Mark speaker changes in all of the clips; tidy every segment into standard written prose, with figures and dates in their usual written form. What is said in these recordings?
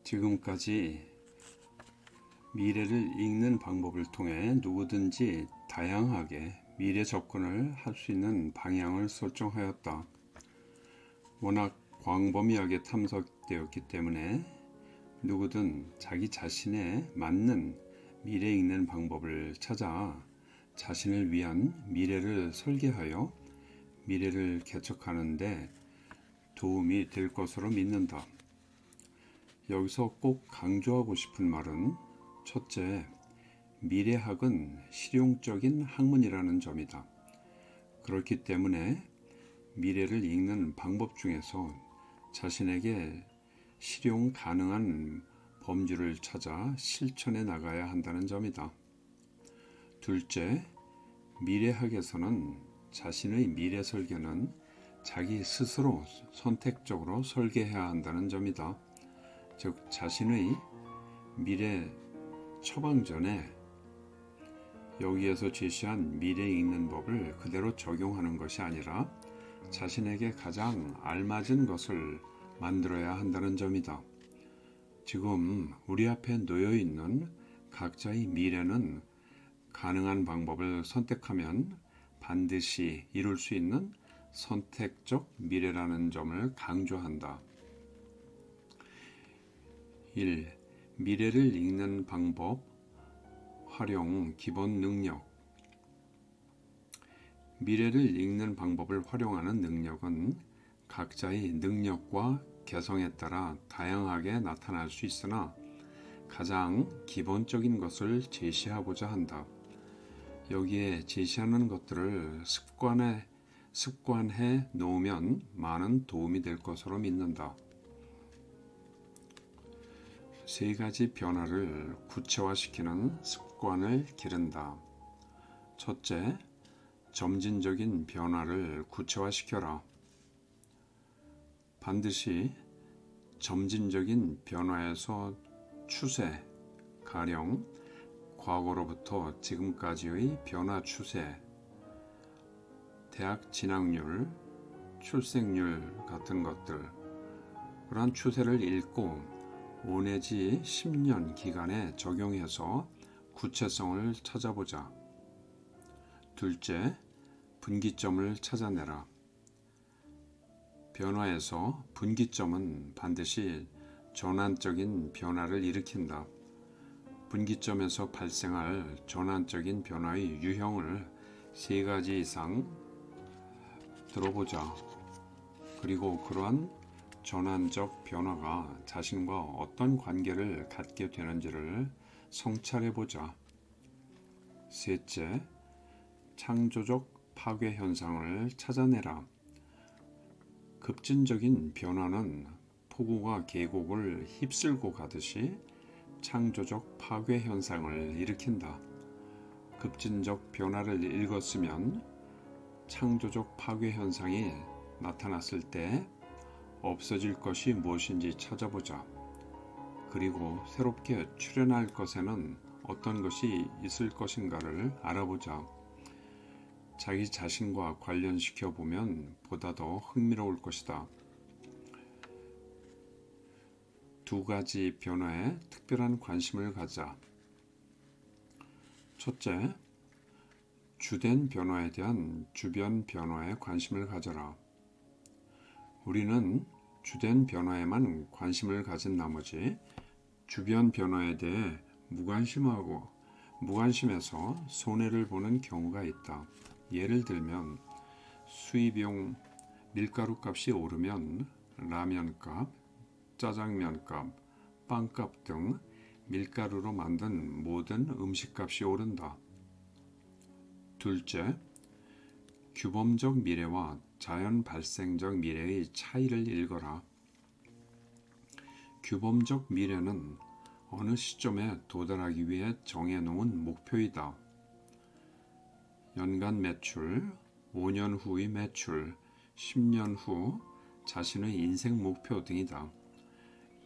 Speaker 1: 지금까지 미래를 읽는 방법을 통해 누구든지 다양하게 미래 접근을 할 수 있는 방향을 설정하였다. 워낙 광범위하게 탐색되었기 때문에 누구든 자기 자신에 맞는 미래 읽는 방법을 찾아 자신을 위한 미래를 설계하여 미래를 개척하는 데 도움이 될 것으로 믿는다. 여기서 꼭 강조하고 싶은 말은 첫째, 미래학은 실용적인 학문이라는 점이다. 그렇기 때문에 미래를 읽는 방법 중에서 자신에게 실용 가능한 범주를 찾아 실천해 나가야 한다는 점이다. 둘째, 미래학에서는 자신의 미래 설계는 자기 스스로 선택적으로 설계해야 한다는 점이다. 즉, 자신의 미래 처방전에 여기에서 제시한 미래 읽는 법을 그대로 적용하는 것이 아니라 자신에게 가장 알맞은 것을 만들어야 한다는 점이다. 지금 우리 앞에 놓여 있는 각자의 미래는 가능한 방법을 선택하면 반드시 이룰 수 있는 선택적 미래라는 점을 강조한다. 1. 미래를 읽는 방법, 활용 기본 능력. 미래를 읽는 방법을 활용하는 능력은 각자의 능력과 개성에 따라 다양하게 나타날 수 있으나 가장 기본적인 것을 제시하고자 한다. 여기에 제시하는 것들을 습관해 놓으면 많은 도움이 될 것으로 믿는다. 세 가지 변화를 구체화시키는 습관을 기른다. 첫째, 점진적인 변화를 구체화시켜라. 반드시 점진적인 변화에서 추세, 가령 과거로부터 지금까지의 변화 추세, 대학 진학률, 출생률 같은 것들, 그러한 추세를 읽고 5 내지 10년 기간에 적용해서 구체성을 찾아보자. 둘째, 분기점을 찾아내라. 변화에서 분기점은 반드시 전환적인 변화를 일으킨다. 분기점에서 발생할 전환적인 변화의 유형을 3가지 이상 들어보자. 그리고 그러한 전환적 변화가 자신과 어떤 관계를 갖게 되는지를 성찰해보자. 셋째, 창조적 파괴 현상을 찾아내라. 급진적인 변화는 폭우가 계곡을 휩쓸고 가듯이 창조적 파괴 현상을 일으킨다. 급진적 변화를 읽었으면 창조적 파괴 현상이 나타났을 때 없어질 것이 무엇인지 찾아보자. 그리고 새롭게 출현할 것에는 어떤 것이 있을 것인가를 알아보자. 자기 자신과 관련시켜 보면 보다 더 흥미로울 것이다. 2가지 변화에 특별한 관심을 가자. 첫째, 주된 변화에 대한 주변 변화에 관심을 가져라. 우리는 주된 변화에만 관심을 가진 나머지 주변 변화에 대해 무관심해서 손해를 보는 경우가 있다. 예를 들면 수입용 밀가루 값이 오르면 라면 값, 짜장면 값, 빵값 등 밀가루로 만든 모든 음식값이 오른다. 둘째, 규범적 미래와 자연 발생적 미래의 차이를 읽어라. 규범적 미래는 어느 시점에 도달하기 위해 정해놓은 목표이다. 연간 매출, 5년 후의 매출, 10년 후 자신의 인생 목표 등이다.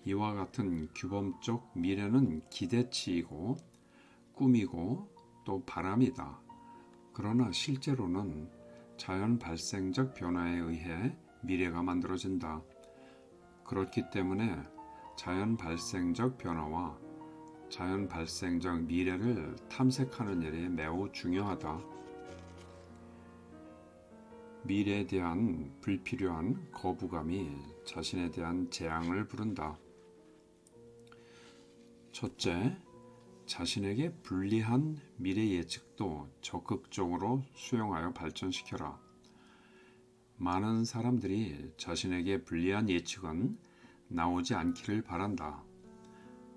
Speaker 1: 이와 같은 규범적 미래는 기대치이고 꿈이고 또 바람이다. 그러나 실제로는 자연 발생적 변화에 의해 미래가 만들어진다. 그렇기 때문에 자연 발생적 변화와 자연 발생적 미래를 탐색하는 일이 매우 중요하다. 미래에 대한 불필요한 거부감이 자신에 대한 재앙을 부른다. 첫째, 자신에게 불리한 미래 예측도 적극적으로 수용하여 발전시켜라. 많은 사람들이 자신에게 불리한 예측은 나오지 않기를 바란다.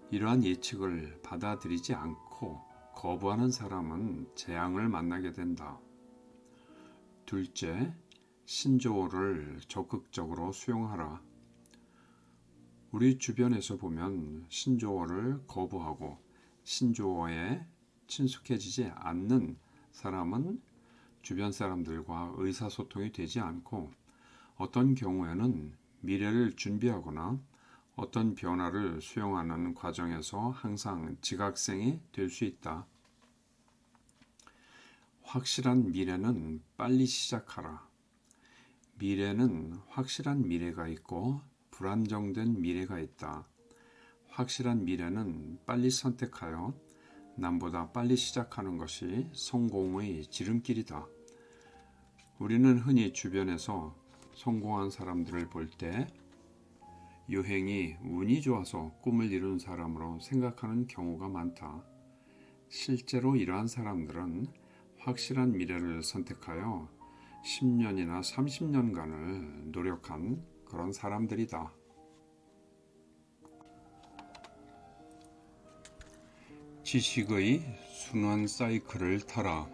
Speaker 1: 이러한 예측을 받아들이지 않고 거부하는 사람은 재앙을 만나게 된다. 둘째, 신조어를 적극적으로 수용하라. 우리 주변에서 보면 신조어를 거부하고 신조어에 친숙해지지 않는 사람은 주변 사람들과 의사소통이 되지 않고 어떤 경우에는 미래를 준비하거나 어떤 변화를 수용하는 과정에서 항상 지각생이 될 수 있다. 확실한 미래는 빨리 시작하라. 미래는 확실한 미래가 있고 불안정된 미래가 있다. 확실한 미래는 빨리 선택하여 남보다 빨리 시작하는 것이 성공의 지름길이다. 우리는 흔히 주변에서 성공한 사람들을 볼 때 유행이 운이 좋아서 꿈을 이룬 사람으로 생각하는 경우가 많다. 실제로 이러한 사람들은 확실한 미래를 선택하여 10년이나 30년간을 노력한 그런 사람들이다. 지식의 순환 사이클을 타라.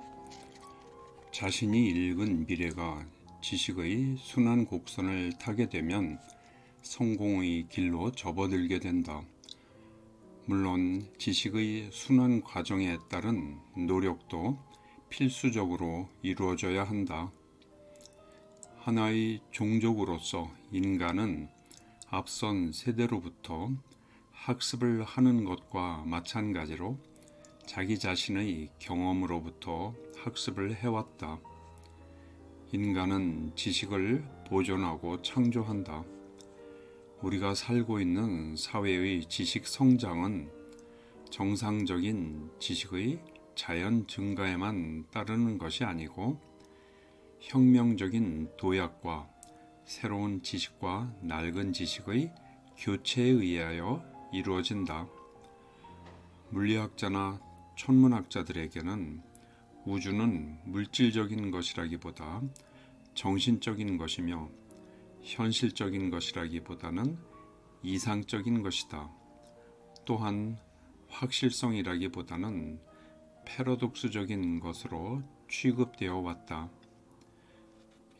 Speaker 1: 자신이 읽은 미래가 지식의 순환 곡선을 타게 되면 성공의 길로 접어들게 된다. 물론 지식의 순환 과정에 따른 노력도 필수적으로 이루어져야 한다. 하나의 종족으로서 인간은 앞선 세대로부터 학습을 하는 것과 마찬가지로 자기 자신의 경험으로부터 학습을 해왔다. 인간은 지식을 보존하고 창조한다. 우리가 살고 있는 사회의 지식 성장은 정상적인 지식의 자연 증가에만 따르는 것이 아니고 혁명적인 도약과 새로운 지식과 낡은 지식의 교체에 의하여 이루어진다. 물리학자나 천문학자들에게는 우주는 물질적인 것이라기보다 정신적인 것이며 현실적인 것이라기보다는 이상적인 것이다. 또한 확실성이라기보다는 패러독스적인 것으로 취급되어 왔다.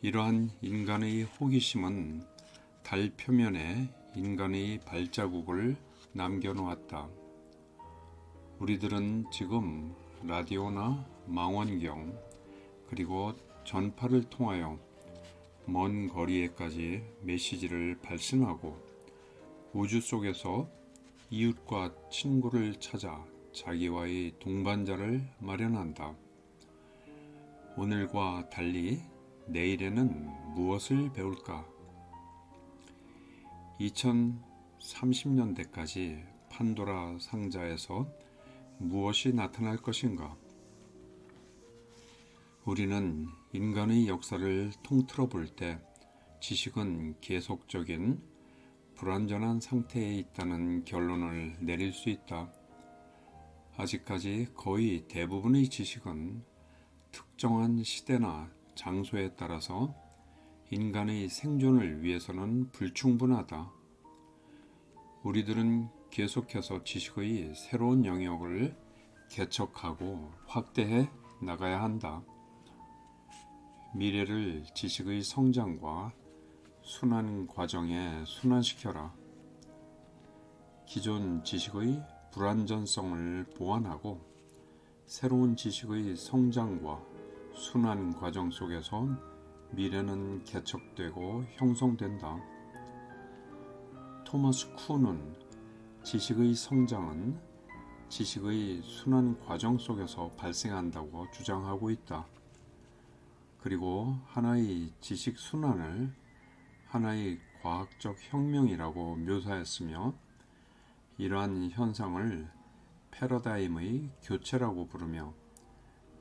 Speaker 1: 이러한 인간의 호기심은 달 표면에 인간의 발자국을 남겨놓았다. 우리들은 지금 라디오나 망원경 그리고 전파를 통하여 먼 거리에까지 메시지를 발신하고 우주 속에서 이웃과 친구를 찾아 자기와의 동반자를 마련한다. 오늘과 달리 내일에는 무엇을 배울까? 2030년대까지 판도라 상자에서 무엇이 나타날 것인가? 우리는 인간의 역사를 통틀어 볼 때 지식은 계속적인 불완전한 상태에 있다는 결론을 내릴 수 있다. 아직까지 거의 대부분의 지식은 특정한 시대나 장소에 따라서 인간의 생존을 위해서는 불충분하다. 우리들은 계속해서 지식의 새로운 영역을 개척하고 확대해 나가야 한다. 미래를 지식의 성장과 순환 과정에 순환시켜라. 기존 지식의 불완전성을 보완하고 새로운 지식의 성장과 순환 과정 속에서 미래는 개척되고 형성된다. 토마스 쿤은 지식의 성장은 지식의 순환 과정 속에서 발생한다고 주장하고 있다. 그리고 하나의 지식 순환을 하나의 과학적 혁명이라고 묘사했으며 이러한 현상을 패러다임의 교체라고 부르며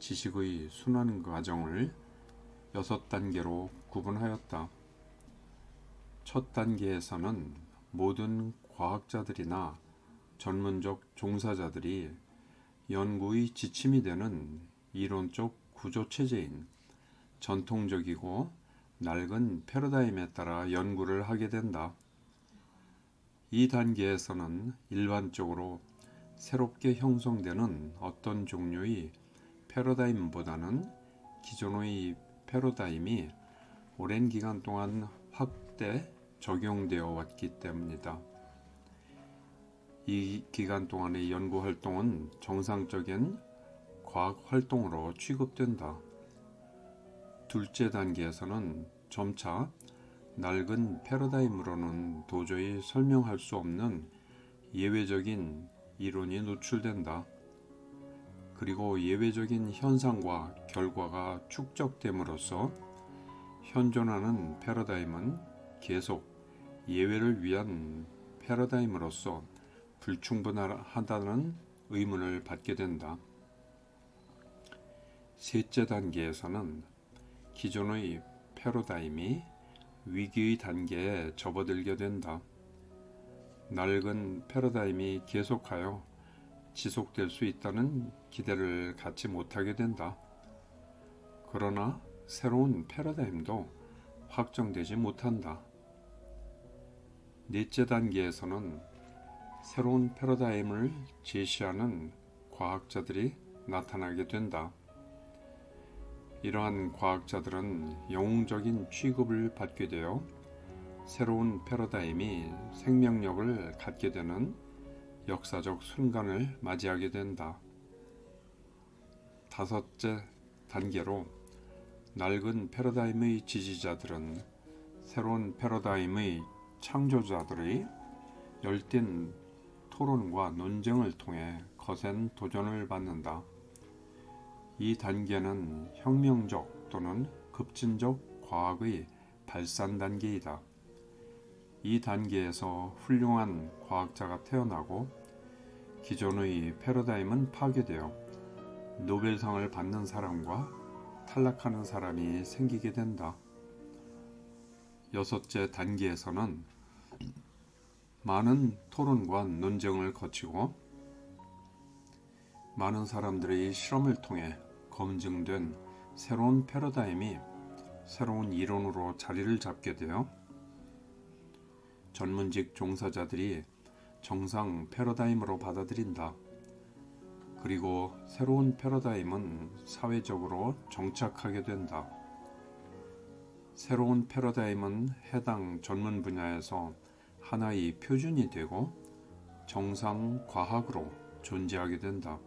Speaker 1: 지식의 순환 과정을 6단계로 구분하였다. 첫 단계에서는 모든 과학자들이나 전문적 종사자들이 연구의 지침이 되는 이론적 구조체제인 전통적이고 낡은 패러다임에 따라 연구를 하게 된다. 이 단계에서는 일반적으로 새롭게 형성되는 어떤 종류의 패러다임보다는 기존의 패러다임이 오랜 기간 동안 확대 적용되어 왔기 때문이다. 이 기간 동안의 연구 활동은 정상적인 과학 활동으로 취급된다. 둘째 단계에서는 점차 낡은 패러다임으로는 도저히 설명할 수 없는 예외적인 이론이 노출된다. 그리고 예외적인 현상과 결과가 축적됨으로써 현존하는 패러다임은 계속 예외를 위한 패러다임으로서 불충분하다는 의문을 받게 된다. 셋째 단계에서는 기존의 패러다임이 위기의 단계에 접어들게 된다. 낡은 패러다임이 계속하여 지속될 수 있다는 기대를 갖지 못하게 된다. 그러나 새로운 패러다임도 확정되지 못한다. 넷째 단계에서는 새로운 패러다임을 제시하는 과학자들이 나타나게 된다. 이러한 과학자들은 영웅적인 취급을 받게 되어 새로운 패러다임이 생명력을 갖게 되는 역사적 순간을 맞이하게 된다. 다섯째 단계로 낡은 패러다임의 지지자들은 새로운 패러다임의 창조자들의 열띤 토론과 논쟁을 통해 거센 도전을 받는다. 이 단계는 혁명적 또는 급진적 과학의 발산 단계이다. 이 단계에서 훌륭한 과학자가 태어나고 기존의 패러다임은 파괴되어 노벨상을 받는 사람과 탈락하는 사람이 생기게 된다. 여섯째 단계에서는 많은 토론과 논쟁을 거치고 많은 사람들의 실험을 통해 검증된 새로운 패러다임이 새로운 이론으로 자리를 잡게 되어 전문직 종사자들이 정상 패러다임으로 받아들인다. 그리고 새로운 패러다임은 사회적으로 정착하게 된다. 새로운 패러다임은 해당 전문 분야에서 하나의 표준이 되고 정상 과학으로 존재하게 된다.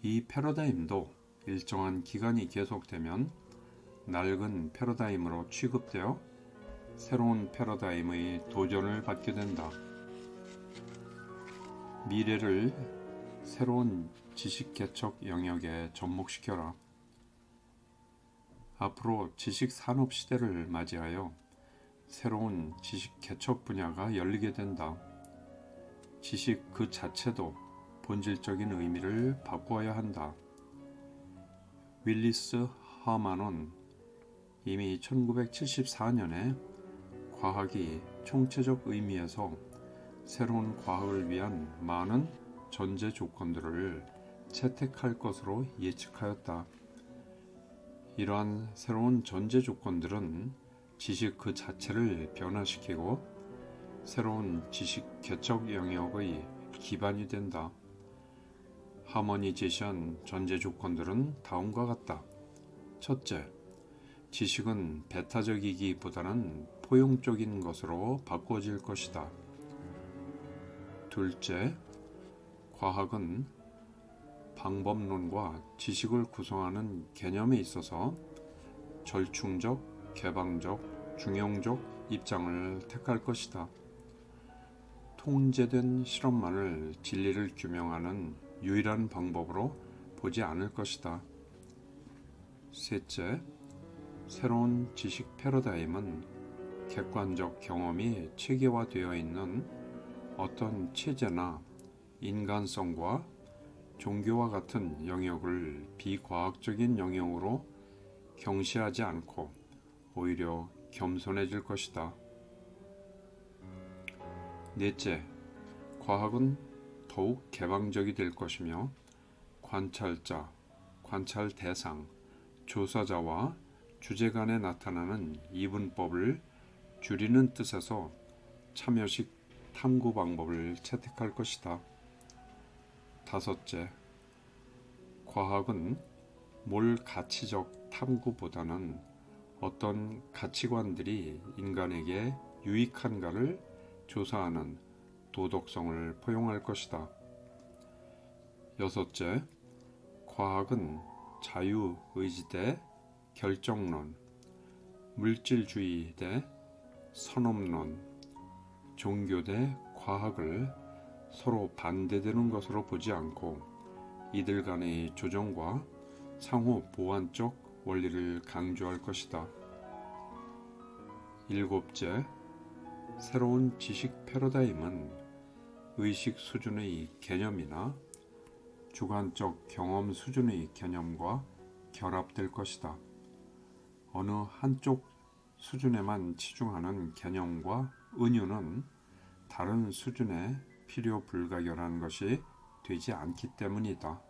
Speaker 1: 이 패러다임도 일정한 기간이 계속되면 낡은 패러다임으로 취급되어 새로운 패러다임의 도전을 받게 된다. 미래를 새로운 지식 개척 영역에 접목시켜라. 앞으로 지식 산업 시대를 맞이하여 새로운 지식 개척 분야가 열리게 된다. 지식 그 자체도 본질적인 의미를 바꾸어야 한다. 윌리스 하만은 이미 1974년에 과학이 총체적 의미에서 새로운 과학을 위한 많은 전제 조건들을 채택할 것으로 예측하였다. 이러한 새로운 전제 조건들은 지식 그 자체를 변화시키고 새로운 지식 개척 영역의 기반이 된다. 하먼이 제시한 전제 조건들은 다음과 같다. 첫째, 지식은 배타적이기보다는 포용적인 것으로 바꾸어질 것이다. 둘째, 과학은 방법론과 지식을 구성하는 개념에 있어서 절충적, 개방적, 중용적 입장을 택할 것이다. 통제된 실험만을 진리를 규명하는 유일한 방법으로 보지 않을 것이다. 셋째, 새로운 지식 패러다임은 객관적 경험이 체계화되어 있는 어떤 체제나 인간성과 종교와 같은 영역을 비과학적인 영역으로 경시하지 않고 오히려 겸손해질 것이다. 넷째, 과학은 더욱 개방적이 될 것이며 관찰자, 관찰 대상, 조사자와 주제 간에 나타나는 이분법을 줄이는 뜻에서 참여식 탐구 방법을 채택할 것이다. 다섯째, 과학은 몰가치적 탐구보다는 어떤 가치관들이 인간에게 유익한가를 조사하는 도덕성을 포용할 것이다. 여섯째, 과학은 자유의지 대 결정론, 물질주의 대 선업론, 종교 대 과학을 서로 반대되는 것으로 보지 않고 이들 간의 조정과 상호 보완적 원리를 강조할 것이다. 일곱째, 새로운 지식 패러다임은 의식 수준의 개념이나 주관적 경험 수준의 개념과 결합될 것이다. 어느 한쪽 수준에만 치중하는 개념과 은유는 다른 수준에 필요 불가결한 것이 되지 않기 때문이다.